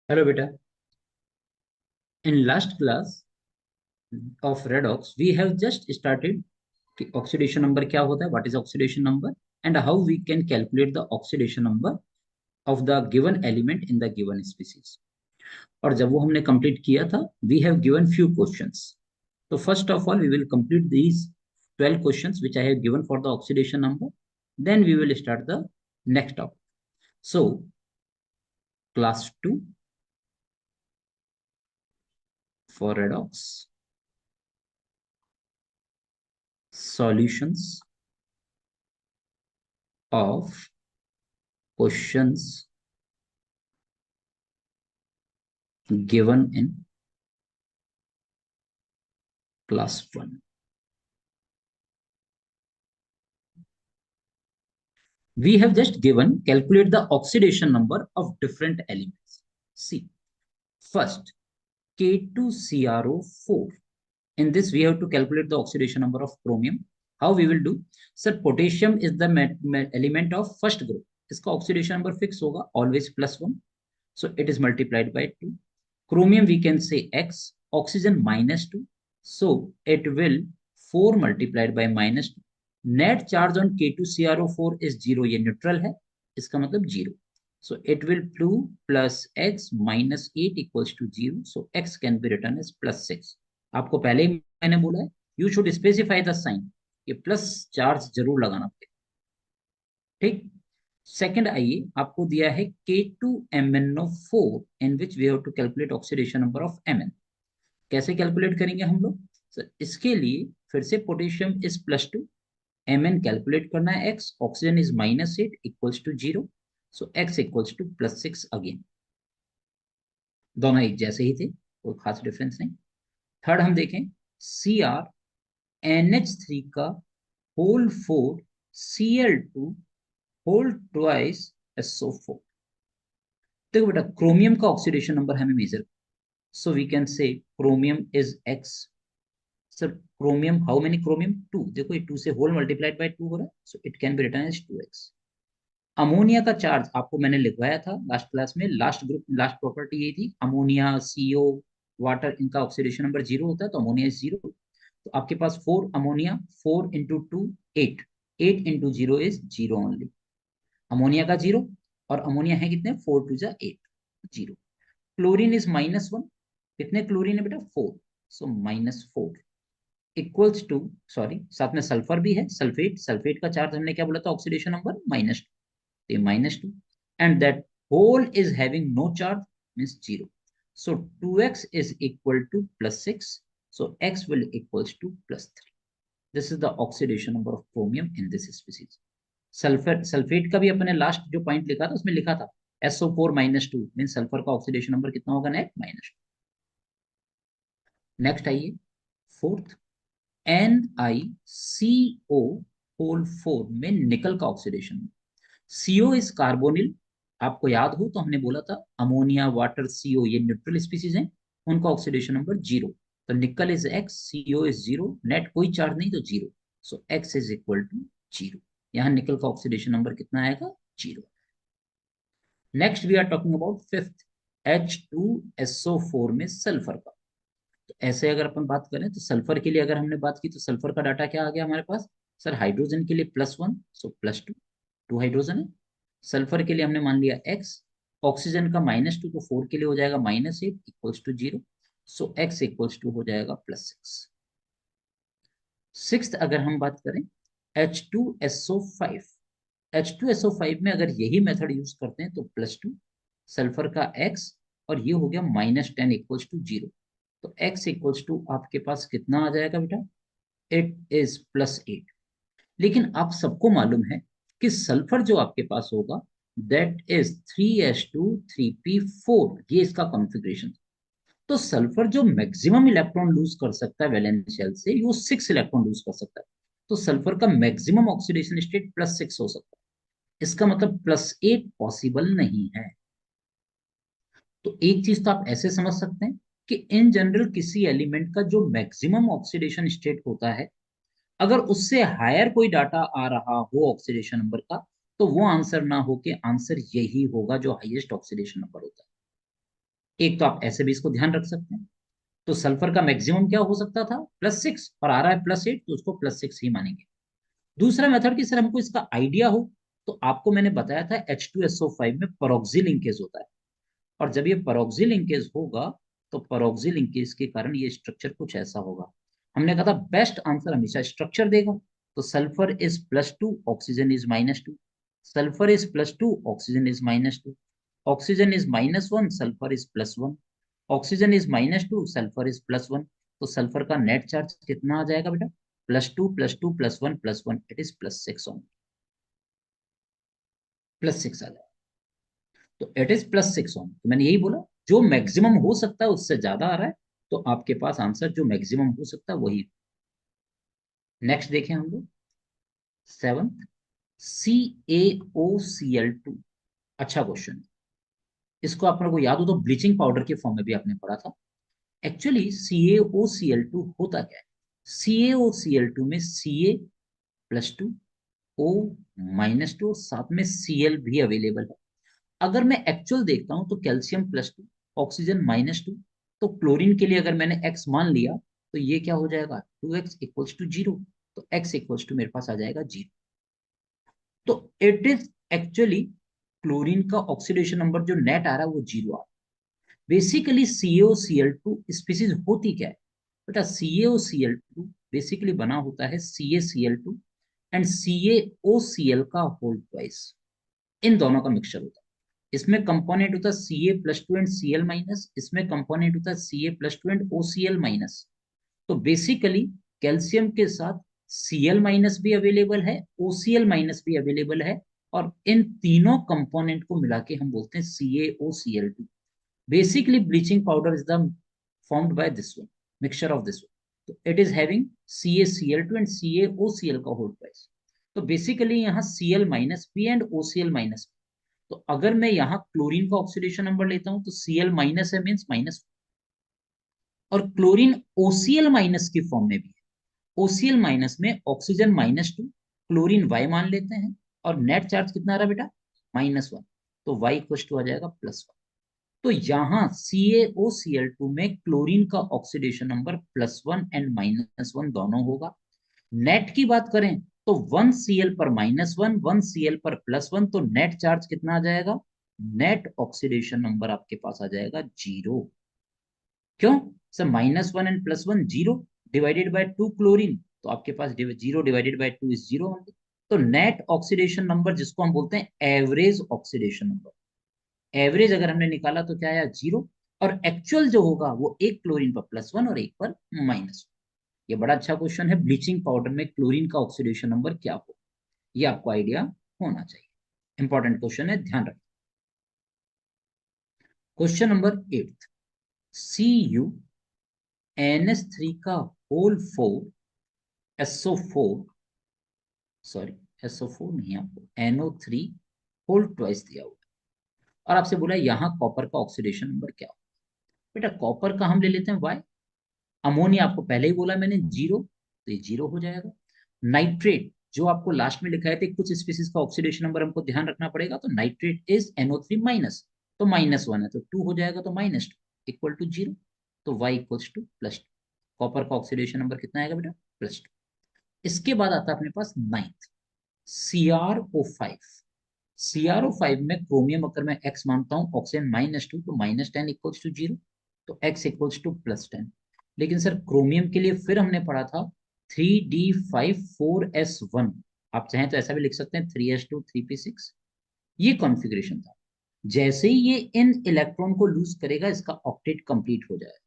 Hello बेटा. In last class of redox we have just started कि oxidation number क्या होता है, what is oxidation number, and how we can calculate the oxidation number of the given element in the given species. और जब वो हमने complete किया था, we have given few questions. So first of all we will complete these 12 questions which I have given for the oxidation number. Then we will start the next topic. So class 2 for redox solutions of questions given in class 1. We have just given calculate the oxidation number of different elements. See, first K2CrO4. In this we have to calculate the oxidation number of chromium. How we will do? Sir, potassium is the element of first group. इसका oxidation number fix होगा always +1. So it is multiplied by 2. Chromium we can say X, oxygen -2. So it will 4 multiplied by -2. Net charge on K2CrO4 is 0. ये neutral है, इसका मतलब 0. So it will 2 plus X minus 8 equals to 0. So X can be written as +6. आपको पहले ही मैंने बोला है you should specify the sign. ये प्लस चार्ज जरूर लगाना पड़ेगा. ठीक. सेकंड आइए, आपको दिया है K2MnO4 in which we have to calculate oxidation number of Mn. कैसे कैलकुलेट करेंगे हम लोग? सर इसके लिए फिर से पोटेशियम इज +2, Mn कैलकुलेट करना है x, oxygen is -8 equals to 0. So x equals to +6 again. दोनों एक जैसे ही थे, कोई खास डिफरेंस नहीं. थर्ड हम देखें CrNH3 का whole 4 Cl2 whole twice SO4. देखो बेटा, क्रोमियम का ऑक्सीडेशन नंबर हमें measure, so we can say chromium is x. Sir chromium, how many chromium? 2. देखो ये 2 से होल मल्टीप्लाइड बाय 2 हो रहा है, so it can be written as 2x. Ammonia का चार्ज आपको मैंने लिखवाया था लास्ट क्लास में. लास्ट ग्रुप, लास्ट प्रॉपर्टी ये थी, अमोनिया, CO, वाटर, इनका ऑक्सीडेशन नंबर 0 होता है, तो अमोनिया इज 0. तो आपके पास 4 ammonia, 4 into 2 8, 8 into 0 is 0 only. Ammonia का 0, और अमोनिया है कितने? 4 टू जा 8, 0. Chlorine is -1. कितने क्लोरीन है बेटा? 4. सो -4 इक्वल्स टू, सॉरी साथ में सल्फर भी है, सल्फेट. सल्फेट का चार्ज हमने क्या बोला था? Oxidation number -2. तो -2, and that whole is having no charge, means 0. So 2x is equal to +6. So x will equals to +3. This is the oxidation number of chromium in this species. Sulphur, sulphate का भी अपने last जो point लिखा था उसमें लिखा था SO4 -2, mean sulphur का ऑक्सीडेशन नंबर कितना होगा? नेट -2. नेक्स्ट आइए फोर्थ, NiCO होल 4 में निकल का ऑक्सीडेशन. CO is carbonyl. आपको याद हो तो हमने बोला था अमोनिया, वाटर, CO ये न्यूट्रल स्पीसीज हैं, उनका ऑक्सीडेशन नंबर 0. तो निकल इज x, CO इज 0, नेट कोई चार्ज नहीं तो 0. So x is equal to 0. यहाँ निकल का ऑक्सीडेशन नंबर कितना आएगा? 0. Next we are talking about fifth, H2SO4 में सल्फर का. तो ऐसे अगर अपन बात करें तो सल्फर के लिए अगर हमने बात की तो सल्फर का डाटा क्या आ गया हमारे पास? सर हाइड्रोजन के लिए +1, सो +2, 2 हाइड्रोजन है. सल्फर के लिए हमने मान लिया x, ऑक्सीजन का -2, तो 4 के लिए हो जाएगा -8 equals to 0. So x equals to हो जाएगा +6. सिक्स्थ अगर हम बात करें H2SO5, H2SO5 में अगर यही मेथड यूज करते हैं तो +2, सल्फर का x, और ये हो गया -10 इक्वल्स टू 0. तो x इक्वल्स टू आपके पास कितना आ जाएगा बेटा? It is +8. लेकिन आप सबको मालूम है कि सल्फर जो आपके पास होगा दैट इज 3s2 3p4, ये इसका कॉन्फ़िगरेशन. तो सल्फर जो मैक्सिमम इलेक्ट्रॉन लूज कर सकता है वैलेंस शेल से, वो 6 इलेक्ट्रॉन लूज कर सकता है. तो सल्फर का मैक्सिमम ऑक्सीडेशन स्टेट +6 हो सकता है. इसका मतलब +8 पॉसिबल नहीं है. तो एक चीज तो आप ऐसे समझ सकते हैं कि इन जनरल किसी एलिमेंट का जो मैक्सिमम ऑक्सीडेशन स्टेट होता है, अगर उससे हायर कोई डाटा आ रहा हो ऑक्सीडेशन नंबर का, तो वो आंसर ना हो के आंसर यही होगा जो हाईएस्ट ऑक्सीडेशन नंबर होता है. एक तो आप ऐसे भी इसको ध्यान रख सकते हैं। तो सल्फर का मैक्सिमम क्या हो सकता था, +6, और आ रहा है +8, तो उसको +6 ही मानेंगे। दूसरा मेथड कि सर हमको इसका आइडिया हो, तो आपको मैंने बताया था H2SO5 में परऑक्सी लिंकेज होता है, और जब ये परऑक्सी लिंकेज होगा, तो परऑक्सी लिंकेज के कारण ये स्ट्रक्चर कुछ ऐसा होगा। हमने कहा था बेस्ट आंसर हमेशा स्ट्रक्चर देगा। तो sulphur is +2, oxygen is -2, sulphur is +2, oxygen is -2, oxygen is -1, sulphur is +1, oxygen is -2, sulphur is +1। तो सल्फर का नेट चार्ज कितना आ जाएगा बेटा, +2 +2 +1 +1, इट इज +6 ऑन, +6 आ जाएगा। तो इट इज +6 ऑन, तो मैंने यही बोला, जो मैक्सिमम हो सकता है उससे ज्यादा आ रहा है, तो आपके पास आंसर जो मैक्सिमम हो सकता है वही। नेक्स्ट देखें हम लोग, 7th, CaOCl2। अच्छा क्वेश्चन, इसको आप लोगों को याद हो तो ब्लीचिंग पाउडर के फॉर्म में भी आपने पढ़ा था। एक्चुअली CaOCl2 होता क्या है, CaOCl2 में Ca+2, O-2, साथ में Cl भी अवेलेबल है। अगर मैं एक्चुअल देखता हूं तो कैल्शियम +2, ऑक्सीजन -2, तो क्लोरीन के लिए अगर मैंने x मान लिया, तो ये क्या हो जाएगा, 2x इक्वल्स टू 0, तो x इक्वल्स टू मेरे पास आ जाएगा 0। तो इट इज एक्चुअली क्लोरीन का ऑक्सीडेशन नंबर जो नेट आ रहा है वो 0 आ रहा है। बेसिकली CaOCl2 स्पीसीज होती क्या है बेटा, CaOCl2 बेसिकली बना होता है CaCl2 एंड CaOCl का होल ट्वाइस, इन दोनों का मिक्सचर होता है। इसमें कंपोनेंट होता है Ca+2 एंड Cl-, इसमें कंपोनेंट होता है Ca+2 एंड OCl-। तो बेसिकली कैल्शियम के साथ Cl- भी अवेलेबल है, OCl- भी अवेलेबल है, और इन तीनों कंपोनेंट को मिला के हम बोलते हैं CaOCl2। Basically bleaching powder is the formed by this one, mixture of this one. तो it is having CaCl2 and CaOCl का होल ट्वाइस। तो बेसिकली यहाँ Cl- एंड OCl-। तो अगर मैं यहाँ क्लोरीन का ऑक्सीडेशन नंबर लेता हूं तो Cl- है, मीन्स -, और क्लोरीन OCl- की फॉर्म में भी है। OCl- में ऑक्सीजन -2, क्लोरीन Y मान लेते हैं, और नेट चार्ज कितना आ रहा है बेटा, -1, तो Y इक्वल टू आ जाएगा +1। तो यहाँ CaOCl2 में क्लोरीन का ऑक्सीडेशन नंबर +1 एंड -1 दोनों होगा। नेट की बात करें तो 1 Cl पर -1, 1 Cl पर +1, तो नेट चार्ज कितना आ जाएगा, नेट ऑक्सीडेशन नंबर आपके पास आ जाएगा 0। क्यों sir, -1 and +1 0, divided by 2 chlorine, तो आपके पास 0 डिवाइडेड बाय 2 इज 0 ओनली। तो नेट ऑक्सीडेशन नंबर जिसको हम बोलते हैं एवरेज ऑक्सीडेशन नंबर, एवरेज अगर हमने निकाला तो क्या आया, 0। और एक्चुअल जो होगा वो एक क्लोरीन पर +1 और एक पर -1। ये बड़ा अच्छा क्वेश्चन है, ब्लीचिंग पाउडर में क्लोरीन का ऑक्सीडेशन नंबर क्या हो, ये आपको आइडिया होना चाहिए। इंपॉर्टेंट क्वेश्चन है, ध्यान रखें। क्वेश्चन नंबर 8, CuNH3 का होल 4 SO4, सॉरी SO4 नहीं, आपको NO3 होल ट्वाइस दिया हुआ है, और आपसे बोला यहाँ कॉपर का ऑक्सीडेशन नंबर क्या हो। बेटा कॉपर का हम ले लेते हैं Y, अमोनिया आपको पहले ही बोला मैंने 0, तो ये 0 हो जाएगा। नाइट्रेट जो आपको लास्ट में लिखा है थे, कुछ स्पीसीज का ऑक्सीडेशन नंबर हमको ध्यान रखना पड़ेगा, तो नाइट्रेट इज NO3-, तो -1 है तो 2 हो जाएगा, तो -2 इक्वल टू 0, तो Y इक्वल्स टू +2। कॉपर का ऑक्सीडेशन नंबर कितना आएगा बेटा, +2। इसके बाद आता है अपने पास 9th, CrO5। CrO5 में क्रोमियम अगर मैं x मानता हूँ, ऑक्सीजन -2, तो -10 इक्वल्स टू 0, तो x इक्वल्स टू +10। लेकिन सर क्रोमियम के लिए फिर हमने पढ़ा था 3d5 4s1, आप चाहें तो ऐसा भी लिख सकते हैं 3s2 3p6, ये कॉन्फ़िगरेशन था। जैसे ही ये इन इलेक्ट्रॉन को लूज करेगा, इसका ऑक्टेट कंप्लीट हो जाएगा।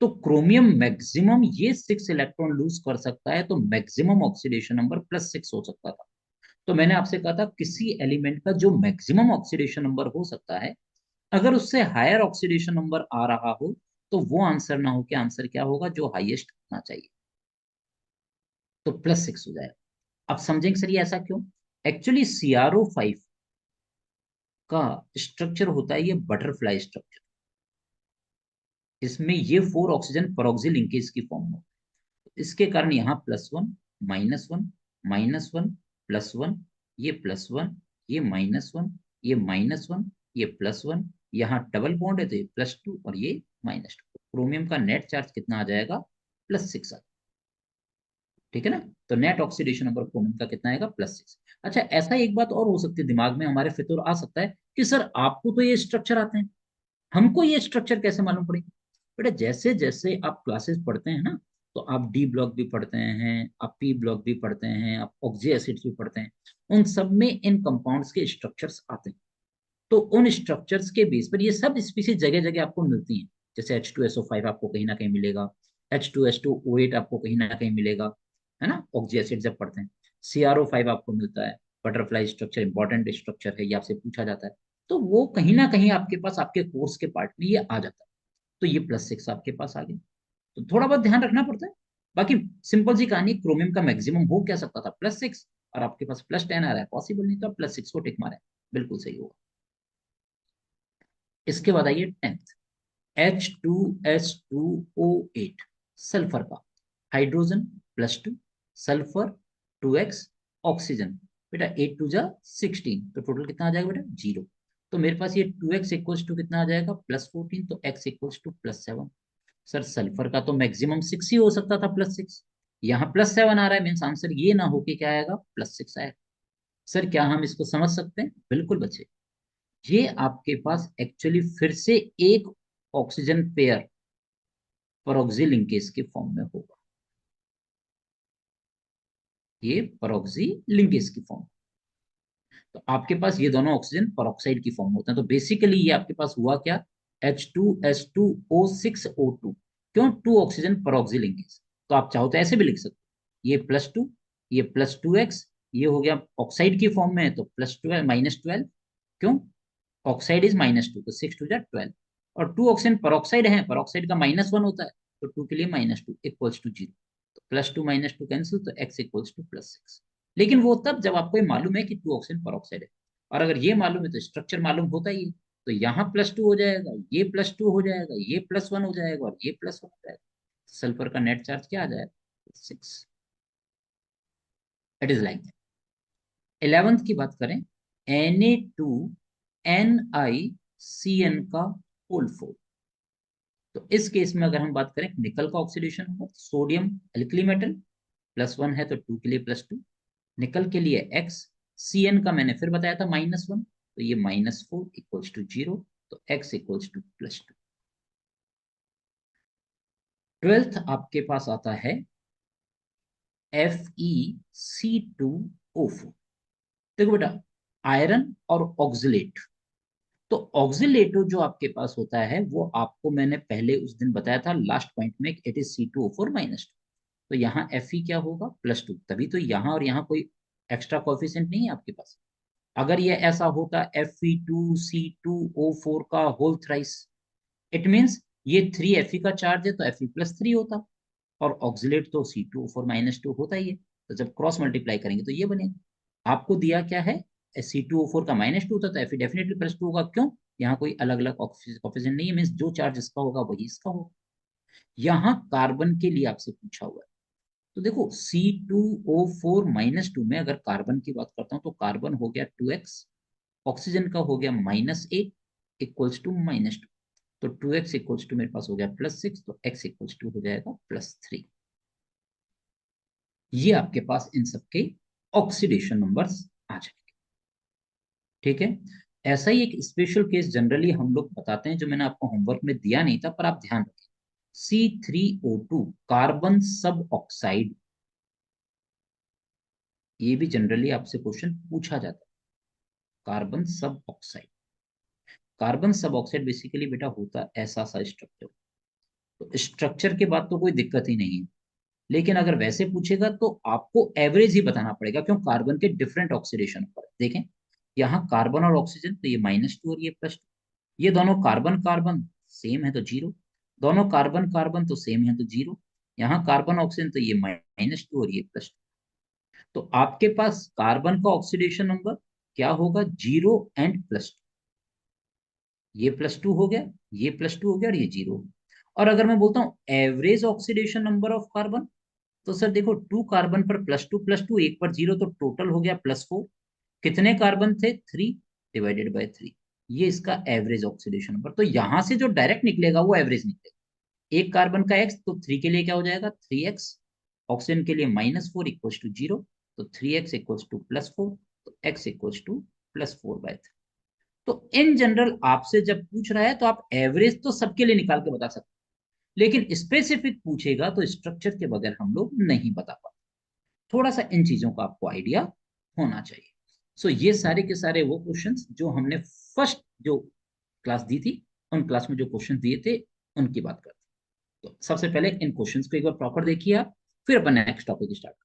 तो क्रोमियम मैक्सिमम ये 6 इलेक्ट्रॉन लूज कर सकता है, तो मैक्सिमम ऑक्सीडेशन नंबर +6 हो सकता था। तो मैंने आपसे कहा था किसी एलिमेंट का जो मैक्सिमम ऑक्सीडेशन नंबर हो सकता है, अगर उससे हायर ऑक्सीडेशन नंबर आ रहा हो, तो वो आंसर ना हो के आंसर क्या होगा, जो हाईएस्ट होना चाहिए, तो +6 हो जाएगा। अब समझेंगे सर ये ऐसा क्यों। एक्चुअली CrO5 का स्ट्रक्चर होता है ये बटरफ्लाई स्ट्रक्चर, इसमें ये 4 ऑक्सीजन परऑक्सी लिंकेज की फॉर्म में, इसके कारण यहाँ +1 -1 -1 +1, ये +1, ये -1, ये -1, ये +1, यहाँ डबल बॉन्ड है तो ये +2 और ये -2। क्रोमियम का नेट चार्ज कितना आ जाएगा? +6 आ। ठीक है ना? तो नेट ऑक्सीडेशन नंबर क्रोमियम का कितना आएगा? +6। अच्छा, ऐसा एक बात और हो सकती है दिमाग में हमारे फितूर आ सकता है कि सर आपको तो ये स्ट्रक्चर आते हैं, हमको ये स्ट्रक्चर कैसे मालूम पड़ेगा? बेटा जैसे जैसे आप क्लासेस पढ़ते हैं ना, तो आप डी ब्लॉक भी पढ़ते हैं, आप पी ब्लॉक भी पढ़ते हैं, आप ऑक्सी एसिड्स भी पढ़ते हैं, उन सब में इन कंपाउंड्स के स्ट्रक्चर्स आते हैं। तो उन स्ट्रक्चर्स के बेस पर ये सब स्पीसीज जगह जगह आपको मिलती हैं। जैसे H2SO5 आपको कहीं ना कहीं मिलेगा, H2S2O8 आपको कहीं ना कहीं मिलेगा, है ना, ऑक्सी एसिड जब पढ़ते हैं। CrO5 आपको मिलता है, बटरफ्लाई स्ट्रक्चर इंपॉर्टेंट स्ट्रक्चर है, ये आपसे पूछा जाता है। तो वो कहीं ना कहीं आपके पास आपके कोर्स के पार्ट में ये आ जाता है। तो ये +6 आपके पास आ गया। तो थोड़ा बहुत ध्यान रखना पड़ता है। बाकी सिंपल सी कहानी, क्रोमियम का मैक्सिमम हो क्या सकता था? +6, और आपके पास +10 आ रहा है, पॉसिबल नहीं, तो आप +6 को टिक मारे, बिल्कुल सही होगा। इसके बाद आइए 10th, H2S2O8, सल्फर का हाइड्रोजन +2, सल्फर 2x, ऑक्सीजन। बेटा 8 2 जा 16, तो टोटल कितना आ जाएगा बेटा? 0। तो मेरे पास ये 2x इक्वल्स टू कितना आ जाएगा? +14, तो x equals to +7। Sir sulphur का तो मैक्सिमम 6 ही हो सकता था, +6। यहाँ +7 आ रहा है, मीन्स आंसर ये ना हो कि क्या आएगा? +6 आएगा। सर क्या हम इसको समझ सकते हैं? बिल्कुल बच्चे। ये आपके पास एक्चुअली फिर से एक ऑक्सीजन पेयर परऑक्सी लिंकेज के फॉर्म में होगा। ये परऑक्सी लिंकेज की फॉर्म। तो आपके पास ये दोनों ऑक्सीजन परऑक्साइड की फॉर्म होते हैं। तो बेसिकली ये आपके पास हुआ क्या? H2S2O6O2। क्यों? 2 ऑक्सीजन परऑक्सी लिंकेज। तो आप चाहो तो ऐसे भी लिख सकते हो, ये +2, ये +2x, ये हो गया ऑक्साइड की फॉर्म में है तो +12 -12। क्यों? ऑक्साइड इज -2, तो 6 2 जा 12। और 2 ऑक्सीजन परऑक्साइड है, परऑक्साइड का -1 होता है, तो 2 के लिए -2 इक्वल्स टू 0। तो +2 -2 कैंसिल, तो x इक्वल्स टू +6। लेकिन वो तब जब आपको ये मालूम है कि 2 ऑक्सीजन परऑक्साइड है। और अगर ये मालूम है तो स्ट्रक्चर मालूम होता ही है। तो यहाँ +2 हो जाएगा, ये +2 हो जाएगा, ये +1 हो जाएगा, और ये +1 हो जाएगा। सल्फर का नेट चार्ज क्या आ जाएगा? 6। It is like. 11th की बात करें, Na2NiCN का होल 4। तो इस केस में अगर हम बात करें निकल का ऑक्सीडेशन होगा, सोडियम एल्कली मेटल, +1 है तो 2 के लिए +2, निकल के लिए x, Cn का मैंने फिर बताया था -1, तो ये -4 इक्वल्स टू 0, तो x इक्वल्स टू +2। 12th आपके पास आता है FeC2O4। देखो बेटा, आयरन और ऑक्सिलेट। तो ऑक्सिलेटो जो आपके पास होता है वो आपको मैंने पहले उस दिन बताया था लास्ट पॉइंट में, इट इज C2O4 -2। तो यहाँ Fe क्या होगा? +2। तभी तो यहाँ और यहाँ कोई एक्स्ट्रा कोएफिशिएंट नहीं है आपके पास। अगर ये ऐसा होता Fe2C2O4 का होल थ्राइस, इट मीन्स ये 3 Fe का चार्ज है तो Fe+3 होता, और ऑक्सिलेट तो C2O4 -2 होता ही है। तो जब क्रॉस मल्टीप्लाई करेंगे तो ये बनेगा। आपको दिया क्या है? C2O4 का -2 होता तो Fe डेफिनेटली +2 होगा। क्यों? यहाँ कोई अलग अलग ऑक्सीजन नहीं है, मीन्स जो चार्ज इसका होगा वही इसका होगा। यहाँ कार्बन के लिए आपसे पूछा हुआ है। तो देखो C2O4 -2 में अगर कार्बन की बात करता हूँ तो कार्बन हो गया 2x, ऑक्सीजन का हो गया -8 इक्वल्स टू -2। तो 2x इक्वल्स टू मेरे पास हो गया +6, तो x इक्वल्स टू हो जाएगा +3। ये आपके पास इन सबके ऑक्सीडेशन नंबर्स आ जाएंगे। ठीक है? ऐसा ही एक स्पेशल केस जनरली हम लोग बताते हैं, जो मैंने आपको होमवर्क में दिया नहीं था, पर आप ध्यान रखें। C3O2 कार्बन सब ऑक्साइड, ये भी जनरली आपसे क्वेश्चन पूछा जाता है। कार्बन सब ऑक्साइड, कार्बन सब ऑक्साइड बेसिकली बेटा होता ऐसा सा स्ट्रक्चर। तो स्ट्रक्चर के बाद तो कोई दिक्कत ही नहीं है, लेकिन अगर वैसे पूछेगा तो आपको एवरेज ही बताना पड़ेगा। क्यों? कार्बन के डिफरेंट ऑक्सीडेशन पर देखें, यहाँ कार्बन और ऑक्सीजन तो ये -2 और ये +2, ये दोनों कार्बन कार्बन सेम है तो 0, दोनों कार्बन कार्बन तो सेम है तो 0, यहाँ कार्बन ऑक्सीजन तो ये -2 और ये +2। तो आपके पास कार्बन का ऑक्सीडेशन नंबर क्या होगा? 0 एंड +2। ये +2 हो गया, ये +2 हो गया, और ये 0 हो गया। और अगर मैं बोलता हूँ average oxidation number of carbon, तो सर देखो 2 कार्बन पर +2 एक पर 0, तो टोटल हो गया +4। कितने कार्बन थे? 3 डिवाइडेड बाय 3, ये इसका एवरेज ऑक्सीडेशन नंबर। तो यहां से जो डायरेक्ट निकलेगा वो एवरेज निकलेगा। एक कार्बन का एक्स, तो 3 के लिए क्या हो जाएगा, 3x। ऑक्सीजन के लिए -4 इक्वल्स टू 0, तो 3x इक्वल्स टू +4, तो x इक्वल्स टू +4/3। तो इन जनरल आपसे जब पूछ रहा है तो आप एवरेज तो सबके लिए निकाल के बता सकते हैं, लेकिन स्पेसिफिक पूछेगा तो स्ट्रक्चर के बगैर हम लोग नहीं बता पाते। थोड़ा सा इन चीजों का आपको आइडिया होना चाहिए। सो ये सारे के सारे वो क्वेश्चंस जो हमने फर्स्ट जो क्लास दी थी, उन क्लास में जो क्वेश्चन दिए थे उनकी बात करते हैं। तो सबसे पहले इन क्वेश्चंस को एक बार प्रॉपर देखिए आप, फिर अपन नेक्स्ट टॉपिक स्टार्ट